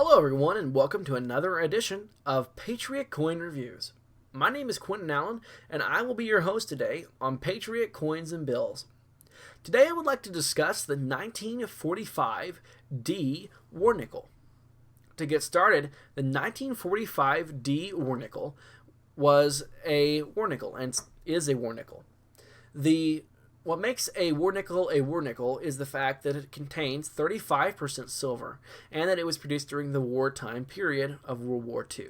Hello everyone and welcome to another edition of Patriot Coin Reviews. My name is Quentin Allen and I will be your host today on Patriot Coins and Bills. Today I would like to discuss the 1945 D War Nickel. To get started, the 1945 D War Nickel was a war nickel and is a war nickel. What makes a war nickel is the fact that it contains 35% silver and that it was produced during the wartime period of World War II.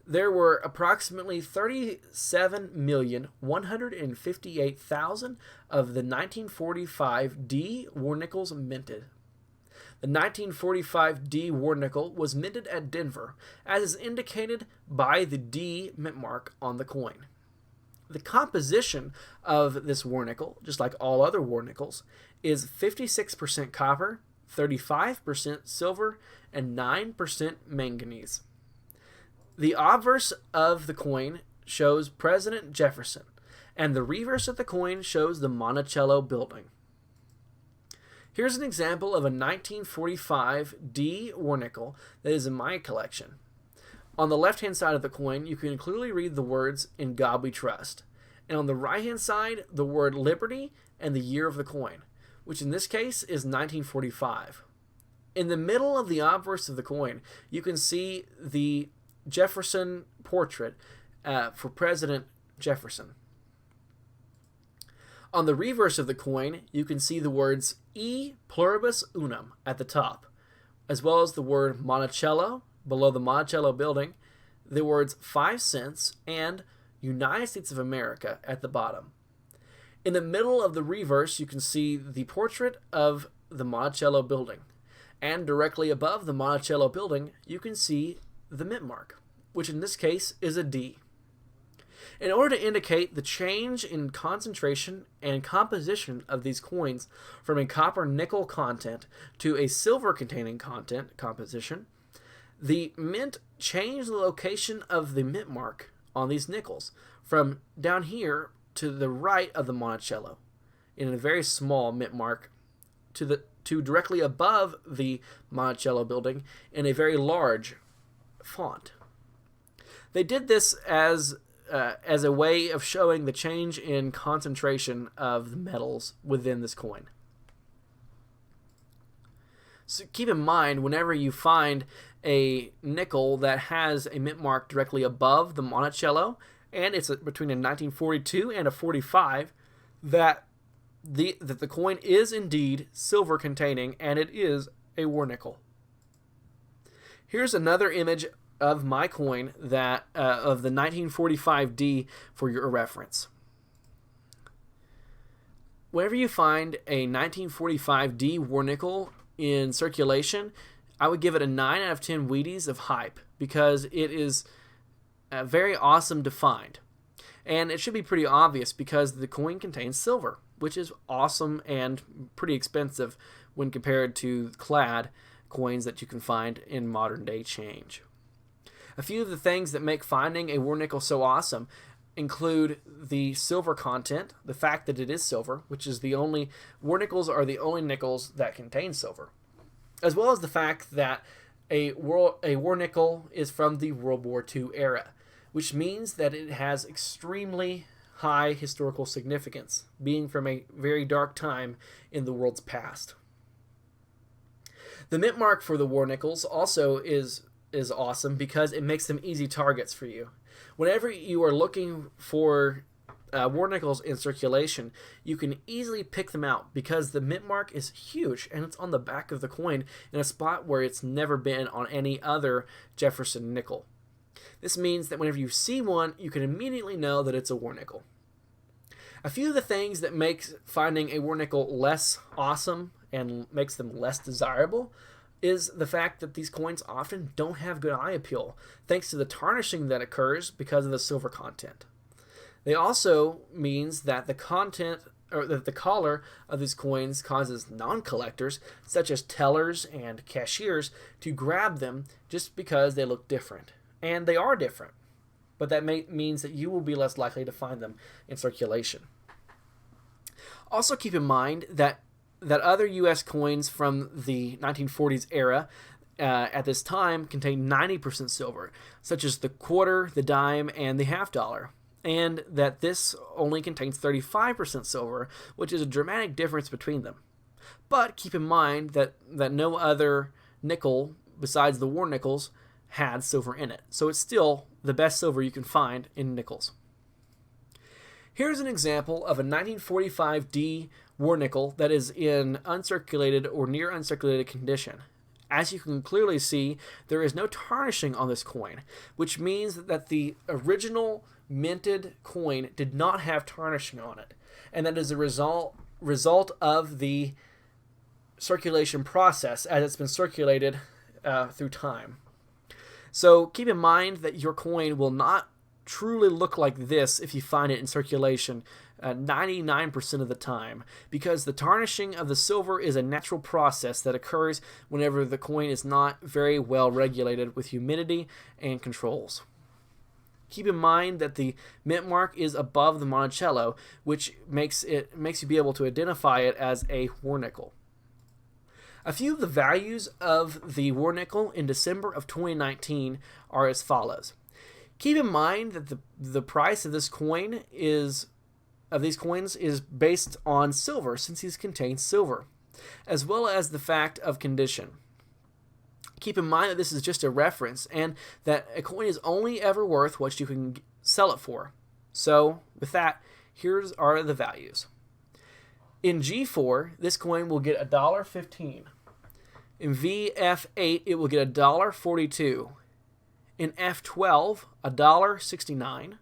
There were approximately 37,158,000 of the 1945 D war nickels minted. The 1945 D war nickel was minted at Denver, as is indicated by the D mint mark on the coin. The composition of this war nickel, just like all other war nickels, is 56% copper, 35% silver, and 9% manganese. The obverse of the coin shows President Jefferson, and the reverse of the coin shows the Monticello building. Here's an example of a 1945 D war nickel that is in my collection. On the left-hand side of the coin, you can clearly read the words, "In God We Trust." And on the right-hand side, the word Liberty and the year of the coin, which in this case is 1945. In the middle of the obverse of the coin, you can see the Jefferson portrait for President Jefferson. On the reverse of the coin, you can see the words E Pluribus Unum at the top, as well as the word Monticello below the Monticello building, the words 5 cents, and United States of America at the bottom. In the middle of the reverse, you can see the portrait of the Monticello building. And directly above the Monticello building, you can see the mint mark, which in this case is a D. In order to indicate the change in concentration and composition of these coins from a copper-nickel content to a silver-containing content composition, the mint changed the location of the mint mark on these nickels from down here to the right of the Monticello in a very small mint mark to directly above the Monticello building in a very large font. They did this as a way of showing the change in concentration of the metals within this coin. So keep in mind, whenever you find a nickel that has a mint mark directly above the Monticello, and it's between a 1942 and a 45, that the coin is indeed silver containing, and it is a war nickel. Here's another image of my coin that of the 1945 D for your reference. Whenever you find a 1945 D war nickel in circulation, I would give it a 9 out of 10 Wheaties of hype because it is very awesome to find. And it should be pretty obvious because the coin contains silver, which is awesome and pretty expensive when compared to clad coins that you can find in modern day change. A few of the things that make finding a war nickel so awesome include the silver content, the fact that it is silver, which is war nickels are the only nickels that contain silver, as well as the fact that a war nickel is from the World War II era, which means that it has extremely high historical significance, being from a very dark time in the world's past. The mint mark for the war nickels also is awesome because it makes them easy targets for you. Whenever you are looking for war nickels in circulation, you can easily pick them out because the mint mark is huge and it's on the back of the coin in a spot where it's never been on any other Jefferson nickel. This means that whenever you see one, you can immediately know that it's a war nickel. A few of the things that makes finding a war nickel less awesome and makes them less desirable is the fact that these coins often don't have good eye appeal, thanks to the tarnishing that occurs because of the silver content. They also means that the content or that the collar of these coins causes non-collectors, such as tellers and cashiers, to grab them just because they look different. And they are different, but that means that you will be less likely to find them in circulation. Also keep in mind that other U.S. coins from the 1940s era at this time contained 90% silver, such as the quarter, the dime, and the half dollar, and that this only contains 35% silver, which is a dramatic difference between them. But keep in mind that no other nickel besides the war nickels had silver in it, so it's still the best silver you can find in nickels. Here's an example of a 1945 D war nickel that is in uncirculated or near uncirculated condition. As you can clearly see, there is no tarnishing on this coin, which means that the original minted coin did not have tarnishing on it, and that is a result of the circulation process as it's been circulated through time. So keep in mind that your coin will not truly look like this if you find it in circulation 99% of the time, because the tarnishing of the silver is a natural process that occurs whenever the coin is not very well regulated with humidity and controls. Keep in mind that the mint mark is above the Monticello, which makes you be able to identify it as a war nickel. A few of the values of the war nickel in December of 2019 are as follows. Keep in mind that the price of these coins is based on silver, since these contain silver, as well as the fact of condition. Keep in mind that this is just a reference, and that a coin is only ever worth what you can sell it for. So, with that, here's are the values. In G4, this coin will get $1.15. In VF8, it will get $1.42. In F12, $1.69.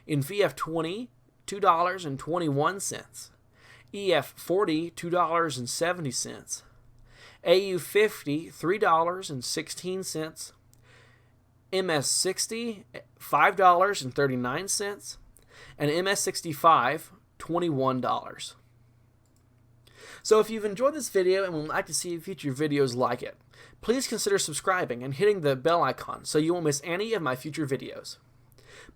In VF20, $2.21. EF40, $2.70. AU50, $3.16. MS60, $5.39. And MS65, $21. So if you've enjoyed this video and would like to see future videos like it, please consider subscribing and hitting the bell icon so you won't miss any of my future videos.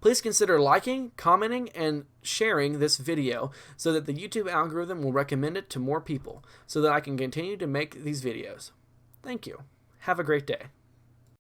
Please consider liking, commenting, and sharing this video so that the YouTube algorithm will recommend it to more people so that I can continue to make these videos. Thank you. Have a great day.